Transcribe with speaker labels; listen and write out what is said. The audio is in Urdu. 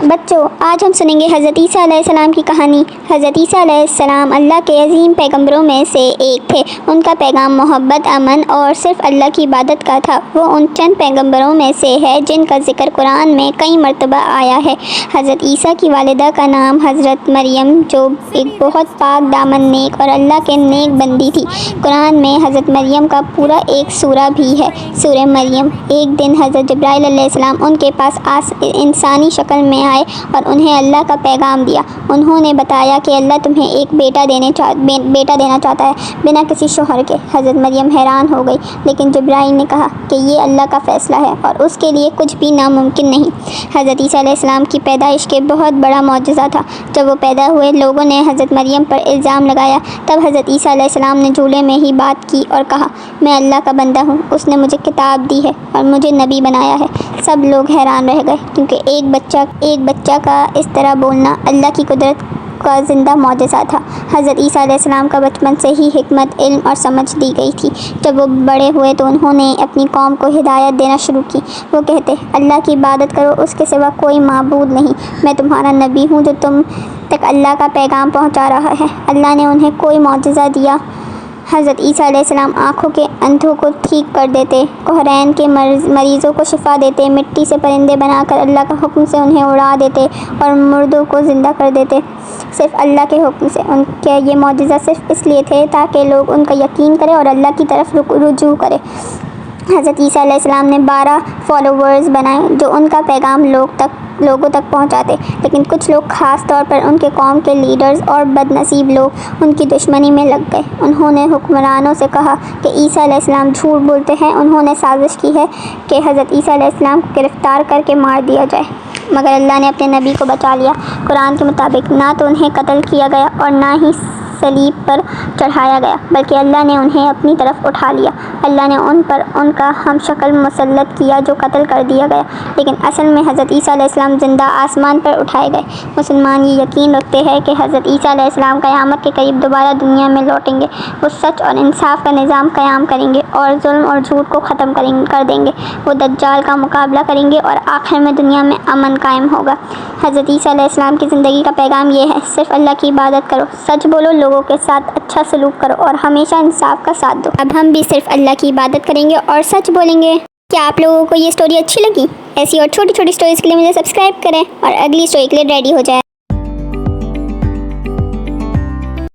Speaker 1: بچوں، آج ہم سنیں گے حضرت عیسیٰ علیہ السلام کی کہانی۔ حضرت عیسیٰ علیہ السلام اللہ کے عظیم پیغمبروں میں سے ایک تھے۔ ان کا پیغام محبت، امن اور صرف اللہ کی عبادت کا تھا۔ وہ ان چند پیغمبروں میں سے ہے جن کا ذکر قرآن میں کئی مرتبہ آیا ہے۔ حضرت عیسیٰ کی والدہ کا نام حضرت مریم، جو ایک بہت پاک دامن، نیک اور اللہ کے نیک بندی تھی۔ قرآن میں حضرت مریم کا پورا ایک سورہ بھی ہے، سورہ مریم۔ ایک دن حضرت جبرائیل علیہ السلام ان کے پاس انسانی شکل میں آئے اور انہیں اللہ کا پیغام دیا۔ انہوں نے بتایا کہ اللہ تمہیں ایک بیٹا دینا چاہتا ہے، بنا کسی شوہر کے۔ حضرت مریم حیران ہو گئی، لیکن جبرائیل نے کہا کہ یہ اللہ کا فیصلہ ہے اور اس کے لیے کچھ بھی ناممکن نہیں۔ حضرت عیسیٰ علیہ السلام کی پیدائش کے بہت بڑا معجزہ تھا۔ جب وہ پیدا ہوئے، لوگوں نے حضرت مریم پر الزام لگایا۔ تب حضرت عیسیٰ علیہ السلام نے جھولے میں ہی بات کی اور کہا، میں اللہ کا بندہ ہوں، اس نے مجھے کتاب دی ہے اور مجھے نبی بنایا ہے۔ سب لوگ حیران رہ گئے، کیونکہ ایک بچہ کا اس طرح بولنا اللہ کی قدرت کا زندہ معجزہ تھا۔ حضرت عیسیٰ علیہ السلام کا بچپن سے ہی حکمت، علم اور سمجھ دی گئی تھی۔ جب وہ بڑے ہوئے تو انہوں نے اپنی قوم کو ہدایت دینا شروع کی۔ وہ کہتے، اللہ کی عبادت کرو، اس کے سوا کوئی معبود نہیں۔ میں تمہارا نبی ہوں جو تم تک اللہ کا پیغام پہنچا رہا ہے۔ اللہ نے انہیں کوئی معجزہ دیا۔ حضرت عیسیٰ علیہ السلام آنکھوں کے اندھوں کو ٹھیک کر دیتے، کوہرین کے مریضوں کو شفا دیتے، مٹی سے پرندے بنا کر اللہ کا حکم سے انہیں اڑا دیتے اور مردوں کو زندہ کر دیتے، صرف اللہ کے حکم سے۔ ان کے یہ معجزہ صرف اس لیے تھے تاکہ لوگ ان کا یقین کریں اور اللہ کی طرف رجوع کریں۔ حضرت عیسیٰ علیہ السلام نے 12 فالوورز بنائے جو ان کا پیغام لوگوں تک پہنچاتے، لیکن کچھ لوگ، خاص طور پر ان کے قوم کے لیڈرز اور بد نصیب لوگ، ان کی دشمنی میں لگ گئے۔ انہوں نے حکمرانوں سے کہا کہ عیسیٰ علیہ السلام جھوٹ بولتے ہیں۔ انہوں نے سازش کی ہے کہ حضرت عیسیٰ علیہ السلام کو گرفتار کر کے مار دیا جائے، مگر اللہ نے اپنے نبی کو بچا لیا۔ قرآن کے مطابق نہ تو انہیں قتل کیا گیا اور نہ ہی صلیب پر چڑھایا گیا، بلکہ اللہ نے انہیں اپنی طرف اٹھا لیا۔ اللہ نے ان پر ان کا ہم شکل مسلط کیا جو قتل کر دیا گیا، لیکن اصل میں حضرت عیسیٰ علیہ السلام زندہ آسمان پر اٹھائے گئے۔ مسلمان یہ یقین رکھتے ہیں کہ حضرت عیسیٰ علیہ السلام قیامت کے قریب دوبارہ دنیا میں لوٹیں گے۔ وہ سچ اور انصاف کا نظام قائم کریں گے اور ظلم اور جھوٹ کو ختم کر دیں گے۔ وہ دجال کا مقابلہ کریں گے اور آخر میں دنیا میں امن قائم ہوگا۔ حضرت عیسیٰ علیہ السلام کی زندگی کا پیغام یہ ہے، صرف اللہ کی عبادت کرو، سچ بولو، لوگوں کے ساتھ اچھا سلوک کرو اور ہمیشہ انصاف کا ساتھ دو۔ اب ہم بھی صرف اللہ کی عبادت کریں گے اور سچ بولیں گے۔ کیا آپ لوگوں کو یہ سٹوری اچھی لگی؟ ایسی اور چھوٹی چھوٹی سٹوریز کے لیے مجھے سبسکرائب کریں اور اگلی سٹوری کے لیے ریڈی ہو جائیں۔